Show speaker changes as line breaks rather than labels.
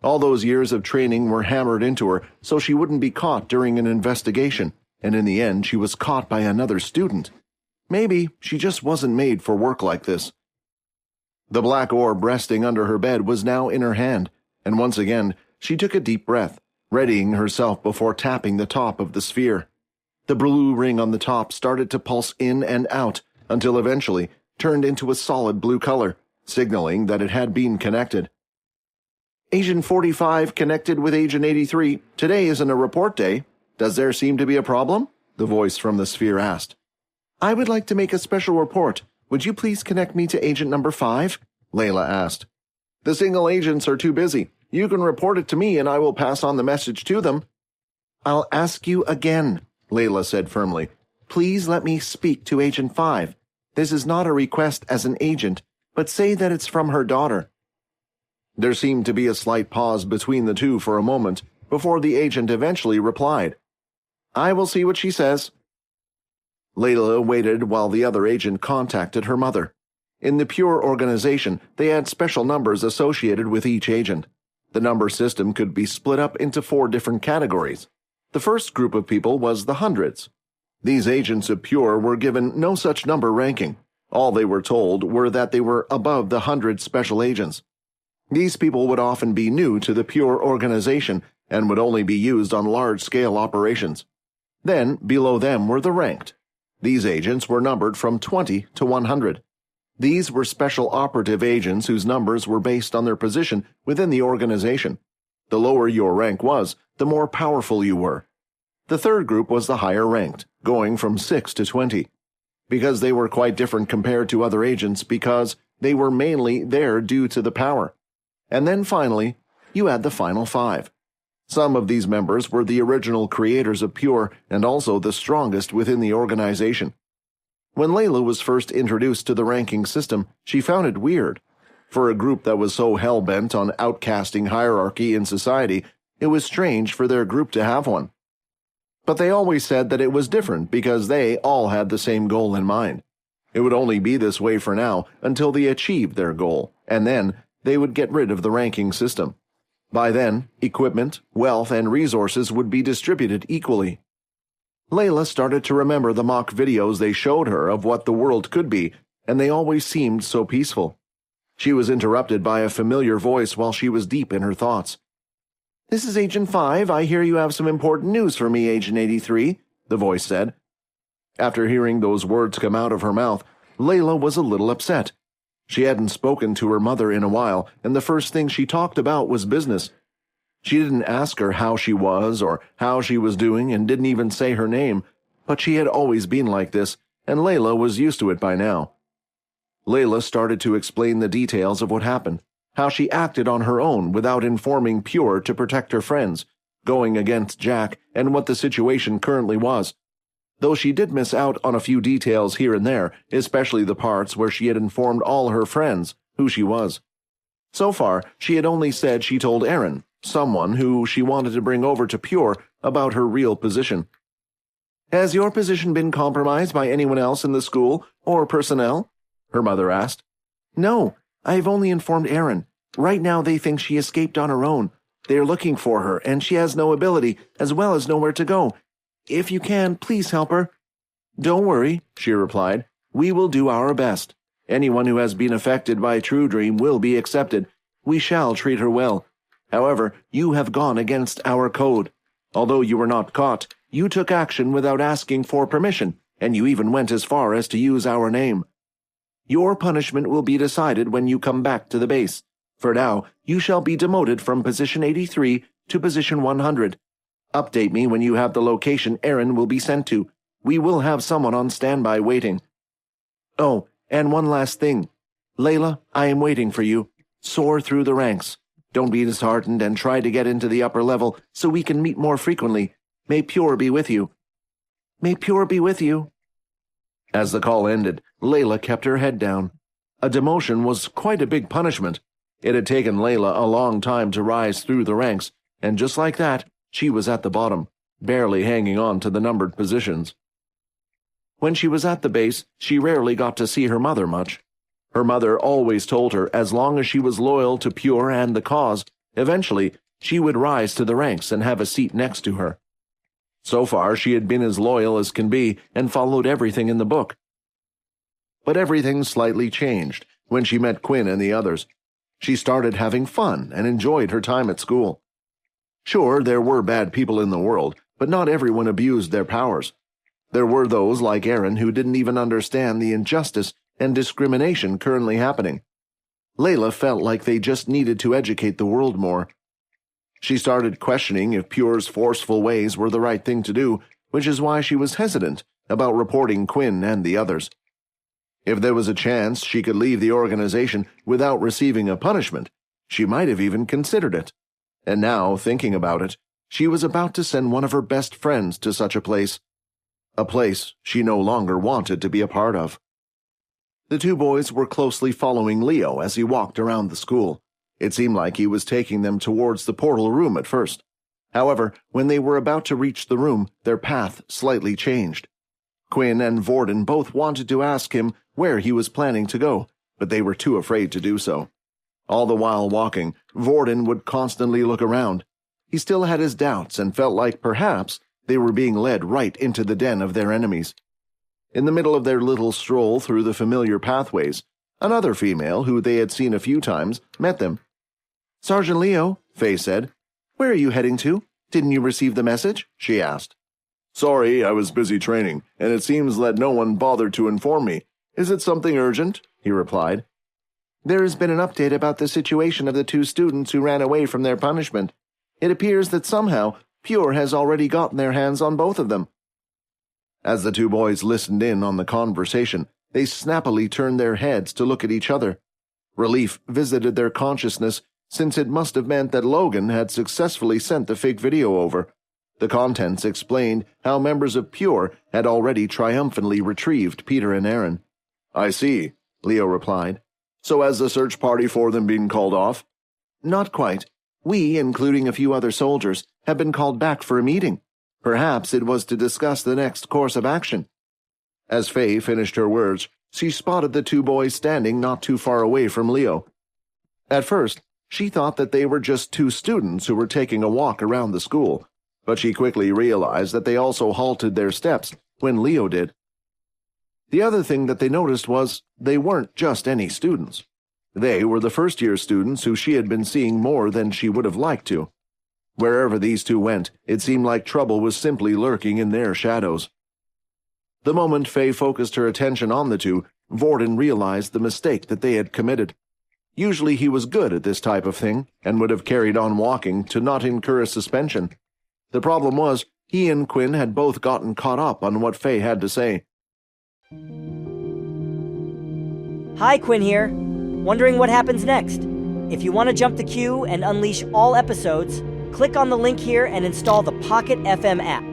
All those years of training were hammered into her so she wouldn't be caught during an investigation, and in the end she was caught by another student. Maybe she just wasn't made for work like this. The black orb resting under her bed was now in her hand, and once again she took a deep breath, readying herself before tapping the top of the sphere. The blue ring on the top started to pulse in and out until eventually turned into a solid blue color, signaling that it had been connected. Agent 45 connected with Agent 83. Today isn't a report day. Does there seem to be a problem? The voice from the sphere asked. I would like to make a special report. Would you please connect me to Agent number 5? Layla asked. The single agents are too busy. You can report it to me and I will pass on the message to them. I'll ask you again, Layla said firmly. Please let me speak to Agent 5. This is not a request as an agent, but say that it's from her daughter. There seemed to be a slight pause between the two for a moment before the agent eventually replied. I will see what she says. Layla waited while the other agent contacted her mother. In the Pure organization, they had special numbers associated with each agent. The number system could be split up into 4 different categories. The first group of people was the hundreds. These agents of Pure were given no such number ranking. All they were told were that they were above the 100 special agents. These people would often be new to the Pure organization and would only be used on large-scale operations. Then, below them were the ranked. These agents were numbered from 20 to 100. These were special operative agents whose numbers were based on their position within the organization. The lower your rank was, the more powerful you were. The third group was the higher ranked, going from 6 to 20. Because they were quite different compared to other agents because they were mainly there due to the power. And then finally, you had the final 5. Some of these members were the original creators of Pure and also the strongest within the organization. When Layla was first introduced to the ranking system, she found it weird. For a group that was so hell-bent on outcasting hierarchy in society, it was strange for their group to have one. But they always said that it was different because they all had the same goal in mind. It would only be this way for now until they achieved their goal, and then they would get rid of the ranking system. By then, equipment, wealth, and resources would be distributed equally. Layla started to remember the mock videos they showed her of what the world could be, and they always seemed so peaceful. She was interrupted by a familiar voice while she was deep in her thoughts. This is Agent 5. I hear you have some important news for me, Agent 83, the voice said. After hearing those words come out of her mouth, Layla was a little upset. She hadn't spoken to her mother in a while, and the first thing she talked about was business. She didn't ask her how she was or how she was doing and didn't even say her name, but she had always been like this, and Layla was used to it by now. Layla started to explain the details of what happened, how she acted on her own without informing Pure to protect her friends, going against Jack, and what the situation currently was. Though she did miss out on a few details here and there, especially the parts where she had informed all her friends who she was. So far, she had only said she told Erin, someone who she wanted to bring over to Pure, about her real position. Has your position been compromised by anyone else in the school or personnel? Her mother asked. No, I have only informed Erin. Right now they think she escaped on her own. They are looking for her, and she has no ability, as well as nowhere to go. If you can, please help her. Don't worry, she replied. We will do our best. Anyone who has been affected by True Dream will be accepted. We shall treat her well. However, you have gone against our code. Although you were not caught, you took action without asking for permission, and you even went as far as to use our name. Your punishment will be decided when you come back to the base. For now, you shall be demoted from position 83 to position 100. Update me when you have the location Erin will be sent to. We will have someone on standby waiting. Oh, and one last thing. Layla, I am waiting for you. Soar through the ranks. Don't be disheartened and try to get into the upper level so we can meet more frequently. May Pure be with you. May Pure be with you. As the call ended, Layla kept her head down. A demotion was quite a big punishment. It had taken Layla a long time to rise through the ranks, and just like that, she was at the bottom, barely hanging on to the numbered positions. When she was at the base, she rarely got to see her mother much. Her mother always told her as long as she was loyal to Pure and the cause, Eventually, she would rise to the ranks and have a seat next to her. So far, she had been as loyal as can be and followed everything in the book. But everything slightly changed when she met Quinn and the others. She started having fun and enjoyed her time at school. Sure, there were bad people in the world, but not everyone abused their powers. There were those like Erin who didn't even understand the injustice and discrimination currently happening. Layla felt like they just needed to educate the world more. She started questioning if Pure's forceful ways were the right thing to do, which is why she was hesitant about reporting Quinn and the others. If there was a chance she could leave the organization without receiving a punishment, she might have even considered it. And now, thinking about it, she was about to send one of her best friends to such a place she no longer wanted to be a part of. The two boys were closely following Leo as he walked around the school. It seemed like he was taking them towards the portal room at first. However, when they were about to reach the room, their path slightly changed. Quinn and Vorden both wanted to ask him where he was planning to go, but they were too afraid to do so. All the while walking, Vorden would constantly look around. He still had his doubts and felt like perhaps they were being led right into the den of their enemies. In the middle of their little stroll through the familiar pathways, another female, who they had seen a few times, met them. "Sergeant Leo," Faye said. "Where are you heading to? Didn't you receive the message?" she asked. "Sorry, I was busy training, and it seems that no one bothered to inform me. Is it something urgent?" he replied. "There has been an update about the situation of the two students who ran away from their punishment. It appears that somehow Pure has already gotten their hands on both of them." As the two boys listened in on the conversation, they snappily turned their heads to look at each other. Relief visited their consciousness, since it must have meant that Logan had successfully sent the fake video over. The contents explained how members of Pure had already triumphantly retrieved Peter and Erin. "I see," Leo replied. "So has the search party for them been called off?" "Not quite. We, including a few other soldiers, have been called back for a meeting. Perhaps it was to discuss the next course of action." As Faye finished her words, she spotted the two boys standing not too far away from Leo. At first, she thought that they were just two students who were taking a walk around the school, but she quickly realized that they also halted their steps when Leo did. The other thing that they noticed was they weren't just any students. They were the first-year students who she had been seeing more than she would have liked to. Wherever these two went, it seemed like trouble was simply lurking in their shadows. The moment Faye focused her attention on the two, Vorden realized the mistake that they had committed. Usually he was good at this type of thing, and would have carried on walking to not incur a suspension. The problem was, he and Quinn had both gotten caught up on what Faye had to say.
Hi, Quinn here. Wondering what happens next? If you want to jump the queue and unleash all episodes, click on the link here and install the Pocket FM app.